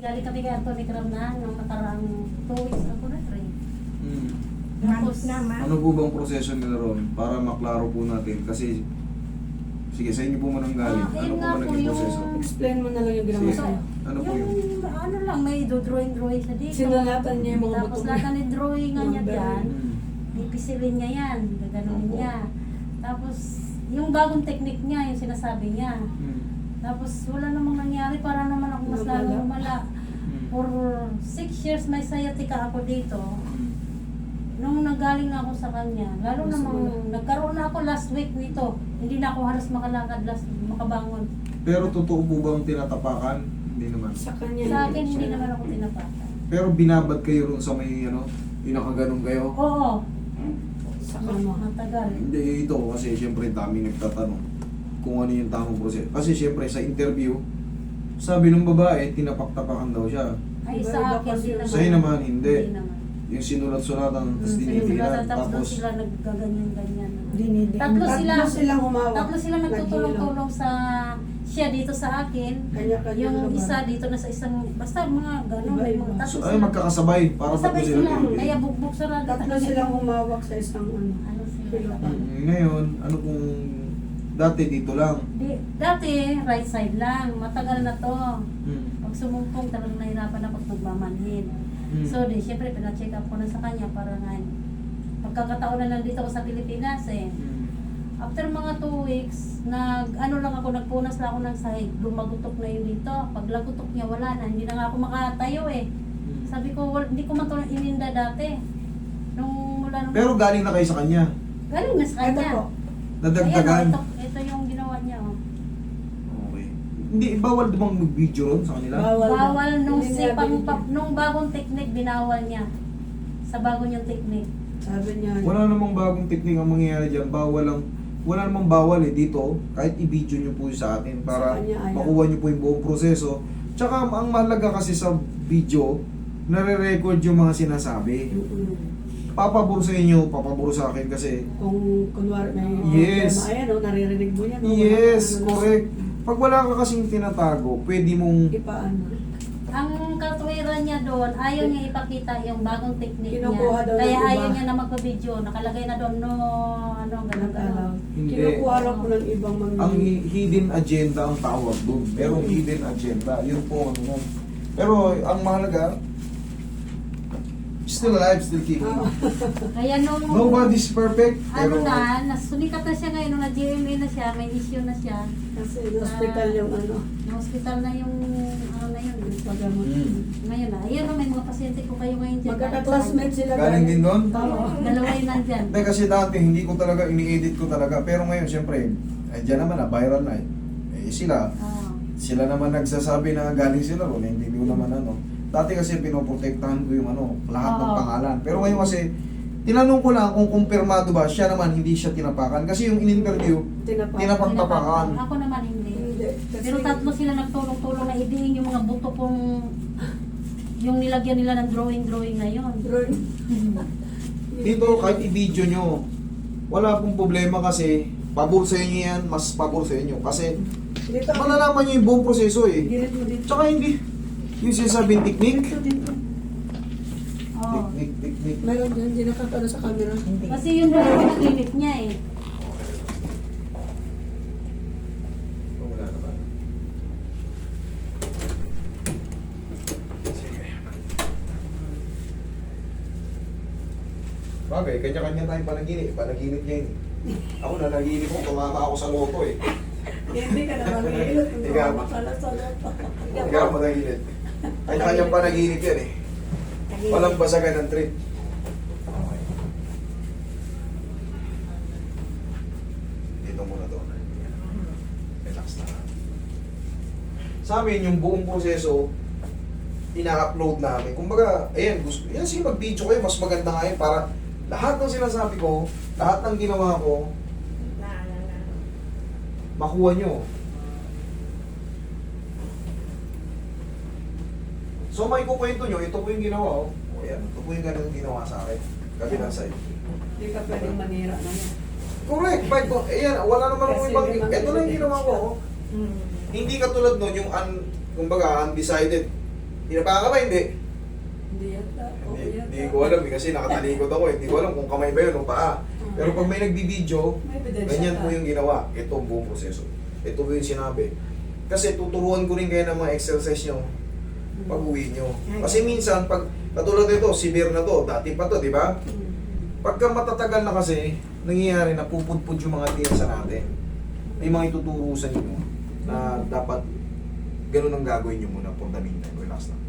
Galing kami kay Anthony Cram na, nung nakaraang 2 weeks ako na rin. Hmm. Tapos, Ano po bang proseso nila ron? Para maklaro po natin. Kasi, sige, sa inyo po man ang galing. Ano yun po nga ba po naging yung- proseso? Explain mo na lang yung ginawa Sige. sa'yo. Ano po yun? ano lang, may drawing siya dito. Sinulatan niya yung mga Tapos buto. lahat ng drawing niya Number. dyan, Hmm. ipisilin niya yan, gaganunin Opo. niya. Tapos, yung bagong technique niya, yung sinasabi niya. Hmm. Tapos, wala namang nangyari, para naman ako mas Lumala. lalong lumala. Hmm. For 6 years may sciatica ako dito. Hmm. Nung nagaling na ako sa kanya, lalo Mas namang wala. nagkaroon na ako last week nito. Hindi na ako halos makalakad, makabangon. Pero totoo po bang tinatapakan? Hindi naman. Sa kanya. Sa akin, hindi naman ako tinapakan. Pero binabad kayo ron sa may ano, yung nakaganon kayo? Oo, Sa kanya. matagal. Hindi, ito kasi syempre daming nagtatanong kung ano yung tamang proseso. Kasi syempre sa interview, sabi ng babae, tinapak-tapakan daw siya. Ay, Iba-iba sa akin, kasi hindi yung- naman. Sa'yo naman, hindi. naman. Yung sinulat-sulatan, tapos Hmm, dinidilan, Tapos tapos sila naggaganyan-ganyan. Dinidin. Tatlo Tatlo silang humawak. Tatlo sila nagtutulong-tulong sa siya dito sa akin. Kanya-kanya Yung lugar. isa dito na sa isang, basta mga gano'n. Iba-iba. Mga tatlo so, ay magkakasabay para tatlo Sabay sila. sila. pinipili. Kaya bugbog sarado. Tatlo silang humawak sa isang ano. Ano sila? Pilopan. Ngayon, ano kung dati dito lang? Dati, right side lang. Matagal na to. Hmm. Pag sumumpong, talagang nahirapan ako pag magmamanhin. Hmm. So, syempre, pina-check up ko na sa kanya para nga, pagkakataon na nandito ako sa Pilipinas eh. Hmm. After mga 2 weeks, ano lang ako, nagpunas lang ako ng sahig. Lumagutok na yun dito. Pag lagutok niya, wala na. Hindi na nga ako makatayo eh. Hmm. Sabi ko, hindi ko man ito ininda dati. Mula nung... Pero galing na kayo sa kanya. galing na sa Ito kanya. po. Nadagdagan. Ayan, ito yung ginawa niya. Oh. Okay. Hindi, bawal bang mag-video ron sa kanila? Bawal nung Hindi niya binigyan. nung bagong technique, binawal niya. Sa bago niyang technique. Sabi niya. Wala namang bagong technique ang mangyayari dyan. Bawal lang. Wala namang bawal eh dito. Kahit i-video nyo po sa atin para Sa kanya, ayaw. makuha nyo po yung buong proseso. Tsaka ang mahalaga kasi sa video, nare-record yung mga sinasabi. Papabor sa inyo, papabor sa akin kasi Kung kunwari may Yes. problema, ayan o, naririnig mo yan. o, yes, ano, correct. Pag wala ka kasing tinatago, pwede mong Ipaano. Ang katwiran niya doon, ayaw niya ipakita yung bagong technique Kinukuha niya. daw ng Kaya iba. ayaw niya na magpa-video. Nakalagay na doon, no, ano, gano'n, gano'n. Hindi. Kinukuha raw ko ng ibang mga... ang hidden agenda ang tawag doon. Merong hidden agenda. Yun po ano nun. Pero ang mahalaga, still alive, still kicking. Kaya nung, Nobody's perfect. ano Pero na, nasulikat na siya ngayon, nung na-GMA na siya, may issue na siya. Kasi hospital yung ano. Na-hospital na yung, ano na yun. Pagamot. Ngayon na, ayan na, may mga pasyente ko kayo ngayon dyan. Magkaka-classmate sila. galing din doon? Oo, dalawa yun nandyan. Hindi kasi dati hindi ko talaga ini-edit ko talaga. Pero ngayon syempre, dyan naman na viral na eh. Sila Oo. naman nagsasabi na galing sila ron, hindi ko naman ano. Dati kasi pinoprotektahan ko yung ano, lahat ng Oo. pangalan. Pero ngayon kasi, tinanong ko lang kung kumpirmado ba, siya naman hindi siya tinapakan. Kasi yung in-interview, tinapaktapakan. Ako naman hindi. Hindi. Kasi Pero tatlo sila nagtulong-tulong na idiin yung mga buto kong yung nilagyan nila ng drawing na yun. Dito, kahit i-video nyo, wala pong problema kasi, pabor sa inyo yan, mas pabor sa inyo. Kasi, Dito, malalaman nyo yung buong proseso eh. Girit mo dito. Tsaka hindi, yung sinasabing technique, Dito. Oo. technique. Meron din, hindi nakakano sa camera. Kasi yun na yung limit niya eh. Wala na ba? Sige. Bagay, kanya-kanya tayong panaginip. Panaginip niya yun. Ako nanaginip ko, tumama ako sa loto eh. Hindi ka naman mahilot. Ikaw. Makala sa loto. Hindi ako managinip. Kanya-kanyang panaginip yan eh. Walang basagan ng trip. Okay. Dito muna to. Relax na. Sa amin, yung buong proseso, ina-upload namin. Kumbaga, ayan, gusto, yan sige mag-video kayo, mas maganda nga yun para lahat ng sinasabi ko, lahat ng ginawa ko, makuha nyo. So may kukwento nyo, ito po yung ginawa, oh. O yan, ito po yung ganun ginawa sa akin. Kabilang side. Hindi ka pwedeng manira naman. Correct, fight ko. Ayan, wala naman akong Kasi ibang, may mga ito lang yung ginawa ko, oh. Hindi katulad nun, yung kumbaga, undecided. Tinapakan ka ba? Hindi. Hindi yata. Okay yata. Hindi ko alam eh, kasi nakatalikod ako eh. Hindi ko alam kung kamay ba yun o paa. Pero pag may nagbibideo, May ebidensya ganyan ka. po yung ginawa. Ito ang buong proseso. Ito po yung sinabi. Kasi tuturuan ko rin kayo ng mga exercise nyo pag uwi nyo. Kasi minsan, pag katulad nito, severe na to, dati pa to, di ba? Pagka matatagal na kasi, nangyayari na pupudpud yung mga tiyansa natin. May mga ituturo sa inyo na dapat ganun ang gagawin nyo muna for the meantime. Relax lang.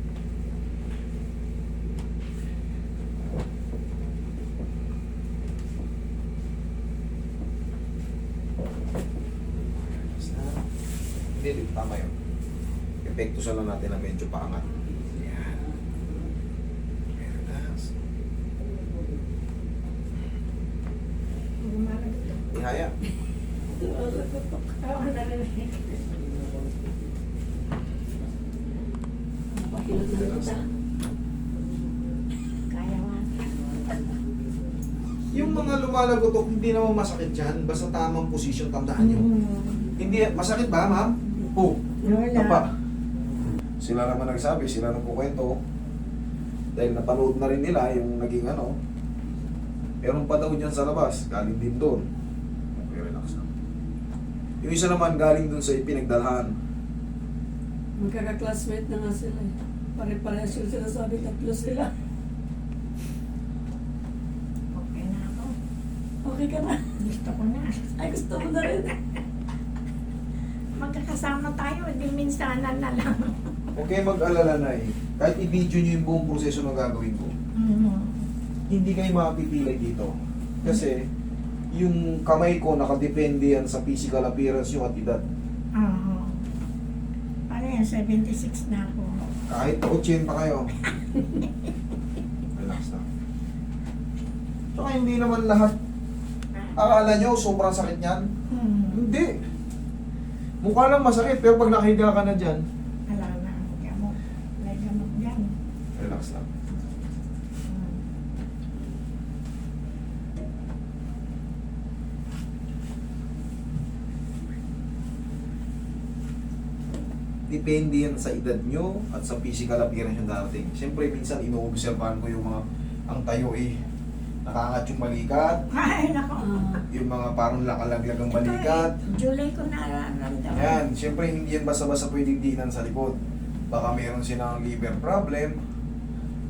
Relax lang. Hindi, tama yun. Epekto sa lang natin na medyo paangat. Yan. Relax. Ihaya. Pakilot na kita. Yung mga lumalagotok, hindi naman masakit yan. Basta tamang posisyon, tandaan nyo. Hindi, masakit ba, ma'am? Oo. Tapa. Sila naman nagsabi, sila nagkukwento. Dahil napanood na rin nila yung naging ano. Meron pa daw dyan sa labas, galing din doon. Okay, relax na. Yung isa naman galing doon sa ipinagdalhan. Magkaka-classmate na nga sila eh. Pare-parehas yung sinasabi, tatlo sila. Okay na ako. Okay ka na? Gusto ko na. Ay, gusto mo na rin. Magkakasama tayo, hindi minsanan na lang. Okay, mag-alala na eh. Kahit i-video nyo yung buong proseso na gagawin ko, hindi kayo makapipilay dito. Kasi, yung kamay ko nakadepende yan sa physical appearance nyo at edad. Oo. Ano yan, 76 na ako. Kahit 80 kayo. Relax na. Tsaka hindi naman lahat. Akala nyo sobrang sakit yan? Hindi. Mukha lang masakit, pero pag nakahiga ka na dyan, Wala na, gamot. May gamot dyan. relax lang. Depende yan sa edad nyo at sa physical appearance yung darating. Siyempre, minsan inoobserbahan ko yung mga ang tayo eh, nakangat yung balikat, Ay, nako. yung mga parang lakalaglag ang balikat. July ko nararamdaman. Yan, siyempre hindi yan basta-basta pwedeng dinan sa likod. Baka meron silang liver problem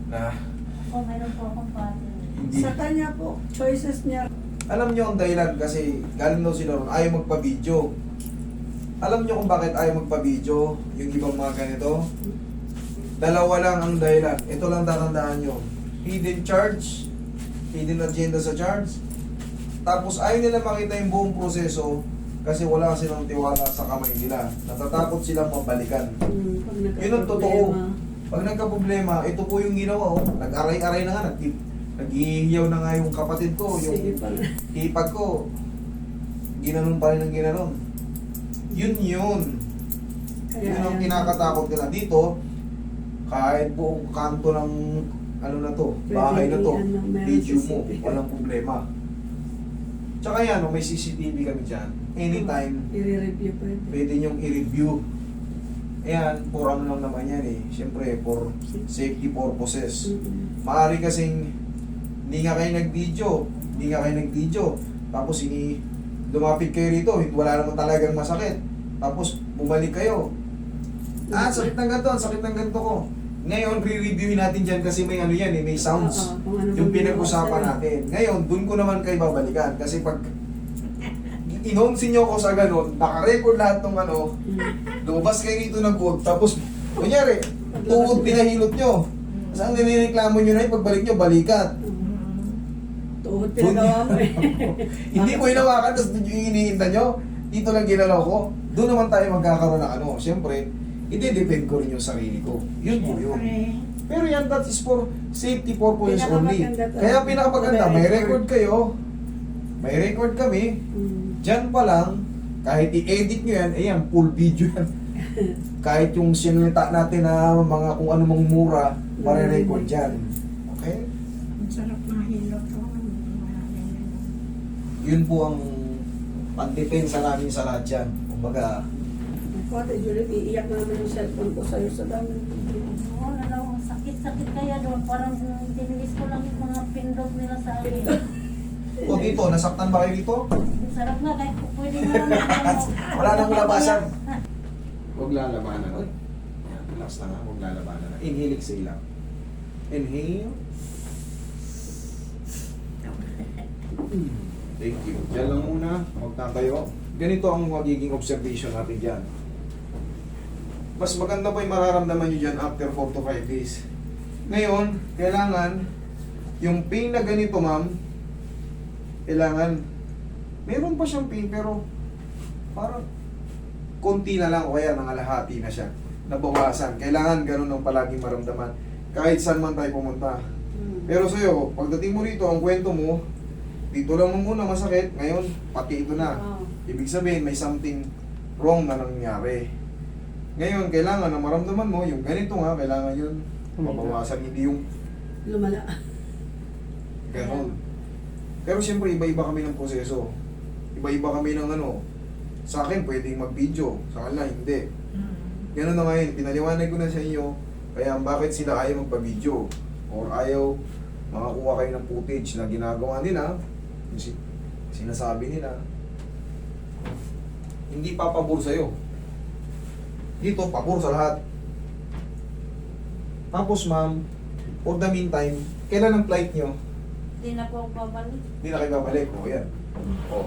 na Ako, meron po akong pati. hindi. Sa kanya po, choices niya. Alam nyo ang dahilan kasi galing daw sila ron, ayaw magpa-video. Alam nyo kung bakit ayaw magpa-video yung ibang mga ganito? Dalawa lang ang dahilan. Ito lang tatandaan nyo. Hidden charge, hidden agenda sa charge. Tapos ayaw nila makita yung buong proseso kasi wala silang tiwala sa kamay nila. Natatakot silang mabalikan. Pag Yun ang totoo. Pag nagka-problema, ito po yung ginawa. Oh. Nag-aray-aray na nga. Nag-ihiyaw na nga yung kapatid ko. Yung Sige pala. hipag ko. Ginanon pa rin ang ginanon. Yun yun. Yun ang kinakatakot nila. Dito, kahit buong kanto ng ano na to, bahay na to, video mo, walang problema. Tsaka yan, may CCTV kami dyan. Anytime, I-review pwede. pwede nyong i-review. Ayan, for ano lang naman yan eh. Siyempre, for safety purposes. Maaari kasing hindi nga kayo nag-video. Tapos lumapit kayo rito, wala naman talagang masakit. Tapos bumalik kayo. Sakit ng ganito, sakit ng ganito ko. Ngayon, re-reviewin natin dyan kasi may ano yan eh, may sounds. Kung ano Yung bang pinag-usapan ginawa natin. Ngayon, dun ko naman kayo babalikan. Kasi pag inonsin nyo ko sa ganun, nakarecord lahat ng ano, lumabas kayo rito ng code, tapos, kunyari, tuhod pinahilot nyo. Saan nireklamo nyo na yung pagbalik nyo, balikat. Tuhod pinagawa mo eh. Hindi ko hinawakan, tapos yung iniinda nyo, dito lang ginalaw ko. Doon naman tayo magkakaroon ng ano. Siyempre, i-depend ko rin yung sarili ko. Yun po yun. Pero yan, that is for safety purposes only. Pinakamaganda to. Kaya pinakamaganda, may record kayo. May record kami. Diyan pa lang, kahit i-edit nyo yan, ayan, full video yan. Kahit yung sinulita natin na mga kung ano mang mura, mare-record dyan. Okay? Ang sarap na hilot ko. Yun po ang pandepensa namin sa lahat yan. Kumbaga, Ate Juliet, iiyak na naman yung cellphone ko sa'yo sa dami. Oo, parang tinilis ko lang yung mga pindot nila sa akin. O dito, nasaktan ba kayo dito? Sarap nga, kahit pwede nga lang. Wala nang labasan. Huwag lalabanan. Uy. Yan, relax na nga. Huwag lalabanan na. Inhale, exhale lang. Inhale. Thank you. Diyan lang muna. Huwag tatayo. Ganito ang magiging observation natin dyan. Mas maganda pa yung mararamdaman nyo dyan after 4 to 5 days. Ngayon, kailangan yung pain na ganito, ma'am, kailangan meron pa siyang pain pero parang konti na lang o kaya nangalahati na siya. Nabawasan. Kailangan ganun ang palaging maramdaman. Kahit saan man tayo pumunta. Pero sa'yo, pagdating mo rito, ang kwento mo, dito lang mo muna masakit, ngayon, pati ito na. Ibig sabihin, may something wrong na nangyari. Ngayon, kailangan na maramdaman mo, yung ganito nga, kailangan yun mabawasan, hindi yung Lumala. ganon. Pero siyempre, iba-iba kami ng proseso. Iba-iba kami ng ano. Sa akin, pwedeng mag-video. Sa kanila, hindi. Ganon na ngayon, pinaliwanag ko na sa inyo, kaya bakit sila ayaw magpa-video or ayaw makakuha kayo ng footage na ginagawa nila, yung sinasabi nila, hindi papabor sa'yo. Dito, pabor sa lahat. Tapos ma'am, for the meantime, kailan ang flight nyo? Hindi na po ako babalik. Hindi na kayo babalik. O yan. O.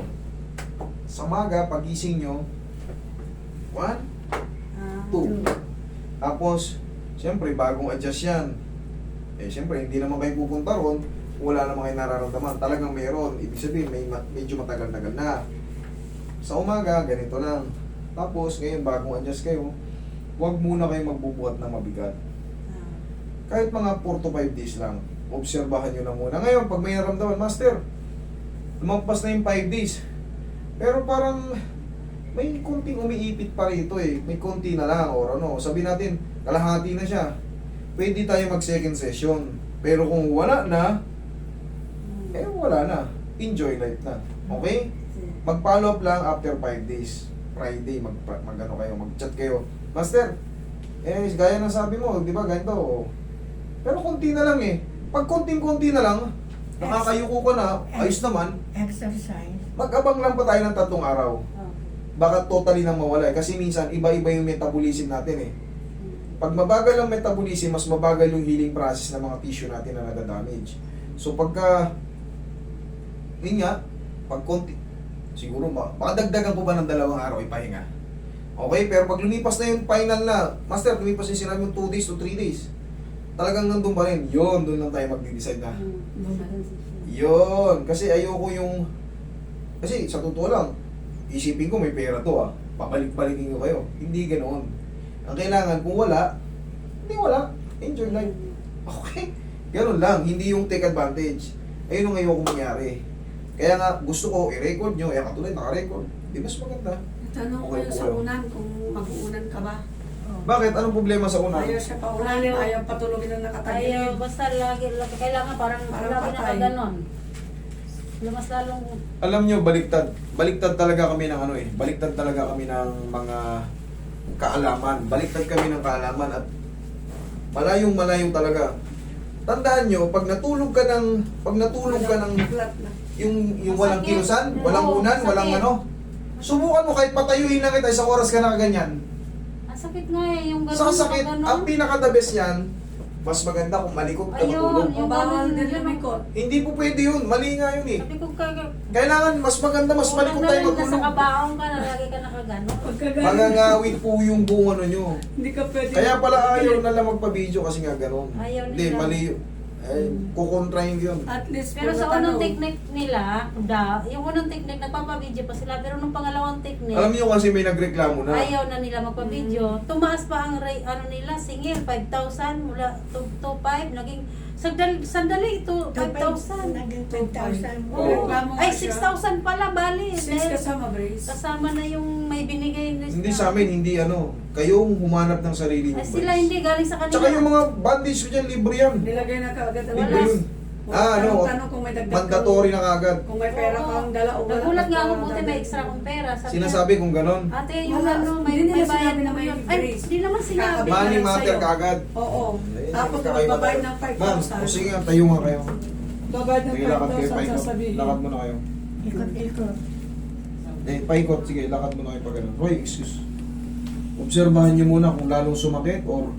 Sa maga, pagising nyo, 1, 2. Tapos, siyempre, bagong adjust yan. Eh, siyempre, hindi naman kayo pupunta ron, wala naman kayo nararamdaman. Talagang meron. Ibig sabihin, medyo matagal-tagal na. Sa umaga, ganito lang. Tapos, ngayon, bagong adjust kayo, huwag muna kayo magbubuhat ng mabigat. Kahit mga 4 to 5 days lang, obserbahan nyo lang muna. Ngayon, pag may naramdaman, Master, lumampas na yung 5 days. Pero parang, may konting umiipit pa rito eh. May konti na lang, or ano, sabihin natin, kalahati na siya. Pwede tayo mag second session. Pero kung wala na, eh wala na. Enjoy life na. Okay? Mag-follow up lang after 5 days. Friday, mag-ano kayo, mag-chat kayo. Master, eh, gaya ng sabi mo, di ba, ganito. Pero konti na lang eh. Pag konting-konti na lang, nakakayuko ka na, ayos naman, Exercise. mag-abang lang pa tayo ng 3 araw. Baka totally nang mawala eh. Kasi minsan, iba-iba yung metabolism natin eh. Pag mabagal ang metabolism, mas mabagal yung healing process ng mga tissue natin na nadadamage. So pagka, yun nga, pag konti, siguro baka dagdagan ko ba ng 2 araw ipahinga. Okay, pero pag lumipas na yung final na, Master, lumipas yung sinabi yung 2 days to 3 days, talagang nandun pa rin, yun, doon lang tayo magde-decide na. Yun, kasi ayoko yung, kasi sa totoo lang, isipin ko may pera to babalik-balikin ko kayo. Hindi ganoon. Ang kailangan, kung wala, hindi wala. Enjoy life. Okay? Ganun lang, hindi yung take advantage. Ayun ang ayoko mangyari. Kaya nga, gusto ko i-record nyo, kaya katulad, naka-record. Di mas maganda. Tanong ko Okay yung po sa kayo. unan, kung mag-uunan ka ba? Bakit? Anong problema sa una? Ayaw siya pa unan, Ayaw. ayaw patulogin na Ayaw, nakatagilid. basta lagi, kailangan parang Parang lagi patay. nakaganon. Mas lalong, Alam nyo, baliktad. Baliktad talaga kami ng ano eh. Baliktad talaga kami ng mga kaalaman. Baliktad kami ng kaalaman at malayong talaga. Tandaan nyo, pag natulog ka ng Flat na. yung walang Masakit. kilusan, walang Oo, unan, walang masakit. ano. Subukan mo kahit patayuhin lang kita isang oras ka na kaganyan. ang sakit nga eh, yung ganon. Sa sakit, ganon. ang pinaka-the best yan, mas maganda kung malikot ka Ayun, matulog. yung Bawal ganon, din yun. lumikot. Hindi po pwede yun, mali nga yun eh. Sabi ko kaya, Kailangan mas maganda, mas malikot tayo Nasa matulog. kabaong ka na, lagi ka nakaganon. Pagkagaling, Magangawit po yung buong ano nyo. hindi ka pwede. Kaya pala ayaw na lang magpa-video kasi nga gano'n. Ayaw Hindi, nila. mali yun. Eh, kukontrahin yun. At least, Pero kung sa unang natanong, technique nila, yung unang technique, nagpapabideo pa sila. Pero nung pangalawang technique, Alam niyo kasi may nagreklamo na. ayaw na nila magpa-video. Tumaas pa ang ano nila, singil, 5,000 mula 2,500, naging sandali ito, 5,000. Naging 10,000. Oo. reklamo Ay, nga siya. 6,000 pala, bali. 6 Dahil kasama, Brace. kasama na yung may binigay na Hindi sa amin, hindi ano. Kayong humanap ng sarili Ay, niyo. sila hindi, galing sa kanila. Tsaka yung mga bandage ko dyan, libre yan. Nilagay na kaagad ang Libre Wala. yun. Tanong kung may dagdag mandatory na kagad. Kung may pera Oo. kang dala o wala. Nagulat nga ako, basta buti may dadagdag extra mo. akong pera. Sabi Sinasabi kung ganon. niya, ate, yung Wala. ano, may Hindi nila bayad sinabi na mo may yun. Ay, grace. di naman sinabi. Kakabi- Money lang matter sa'yo. kagad. Oo. Ayun, Tapos kakaiba magbabayad tayo. ng Ma'am, 5,000. o sige nga, tayo nga kayo. Babayad ng Sige, lakad kayo, 5,000 paikot. sasabihin. Lakad mo na kayo. Ikot-ikot. Paikot, sige, lakad mo na kayo pag ganun. Roy, excuse. Obserbahan niyo muna kung lalong sumakit or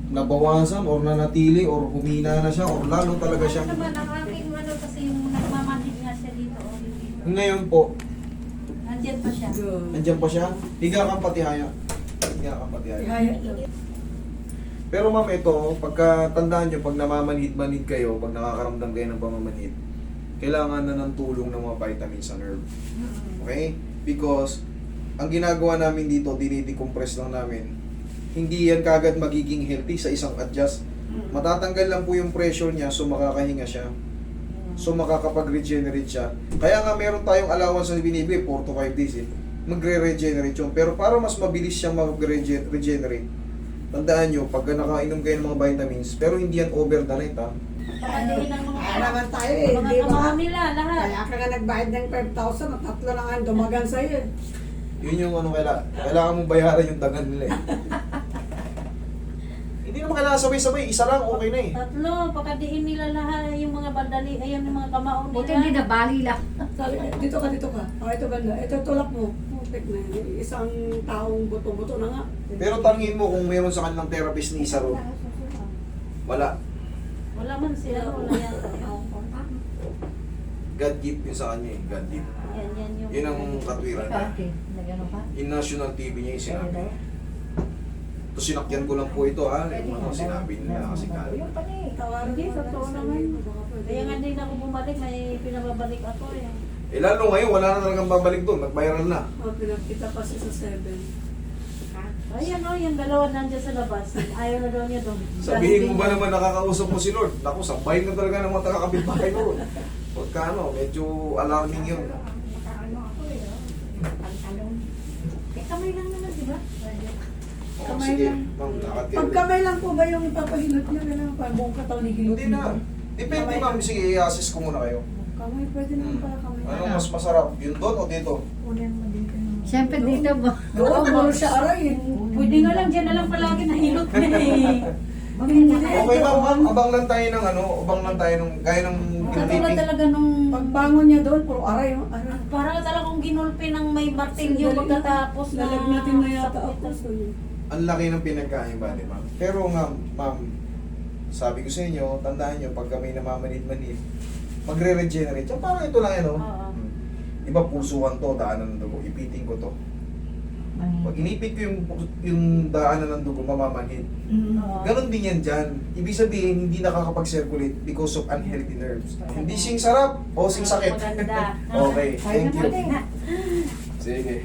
nabawasan or nanatili or humina na siya or lalo talaga siya. Ano naman, ang aking ano kasi yung nagmamanhid nga siya dito. O, dito. Ngayon po, Andyan pa siya. Good. andyan pa siya. Higa kang patihaya. Higa kang patihaya. Ihaya daw. Pero ma'am, ito, pagka tandaan nyo, pag namamanhid-manhid kayo, pag nakakaramdam kayo ng pamamanhid, kailangan na ng tulong ng mga vitamins sa nerve. Okay? Because, ang ginagawa namin dito, dinidecompress lang namin. Hindi yan kagad magiging healthy sa isang adjust. Matatanggal lang po yung pressure niya, so makakahinga siya. So makakapag-regenerate siya. Kaya nga meron tayong allowance na binibigay, 4 to 5 days magre-regenerate yun. Pero para mas mabilis siyang mag-regenerate, tandaan nyo, pag nakainom kayo ng mga vitamins, pero hindi yan over the night ha. Pakadiin ng mga Kaya naman tayo eh, mga di ba? kamahal nila, lahat. Kaya ka nga nagbayad ng 5,000 at tatlo na nga ang dumagan sa'yo eh. Yun yung ano, kailangan mong bayaran yung dagan nila eh. Hindi naman kailangan sabay-sabay, isa lang okay na eh. Tatlo, pakadiin nila lahat yung mga bandali, ayan yung mga kamaon Buti nila. hindi na bali lang. Sabi, dito ka. Ito banda. Ito tulak mo. Putik na yun. Isang taong buto-buto na nga. Pero tangin mo kung meron sa kanilang therapist ni isa ron. Wala. Wala man sila, wala yan. God gift yun sa kanya eh. God gift. Yan yung... Yun ang katwiran niya. Okay, nagano pa? In national TV niya yung sinabi. Ito sinakyan ko lang po ito ha. Yung mga sinabi nila kasi kala. Yung pa ni. Tawaran Hindi, mo na totoo sa naman. iyo. Baka pwede. Kaya nga din ako bumalik, may pinababalik ako eh. Eh lalo ngayon, wala na talagang babalik doon. Nag-viral na. Pinagkita pa siya sa 7. Ayan o, yung dalawa nandiyan sa labas. Ayaw na daw niya doon. Sabihin mo ba naman nakakausap mo si Lord? Naku, sabay na talaga ng mga taga-kapitbahay mo. Pagka ano, medyo alarming yun. Nakaano ako eh. Pantalon. Eh, kamay lang naman, di ba? O, Kamay sige, lang. ma'am, lakad kayo. Pag kamay lang po ba yung ipapahilot niya? Ganun pa, buong katawan ni hilot Hindi na. Depende ma'am, sige, i-assist ko muna kayo. Kamay, pwede naman pala kamay. Ano mas masarap? Yun doon o dito? Unan mo dito. Siyempre dito ba? Oo, muro siya aray eh. Pwede nga lang, dyan na lang palagi nahilot na eh. Okay ma'am, abang lang tayo ng ano, abang lang tayo ng, gaya ng Katulad pinipig. talaga nung... Pagbangon niya doon, puro aray. Aray. Parang talagang ginulpi ng may martilyo pagkatapos na... Lalagnatin na yata ako. So, yun. Ang laki ng pinagkain ba, di ma'am? Pero nga, ma'am, sabi ko sa inyo, tandaan nyo, pag kami namamanid-manid, magre-regenerate. Yan, parang ito lang yan, oh. Oo. Iba pusuhan to, daanan ng dugo. Ipiting ko to. Pag inipit ko yung daanan ng dugo, mamamanhid. Oo. Ganon din yan dyan. Ibig sabihin, hindi nakakapag-circulate because of unhealthy nerves. Hindi sing sarap o sing sakit. Maganda. Okay, thank you. Kaya naman eh. Sige.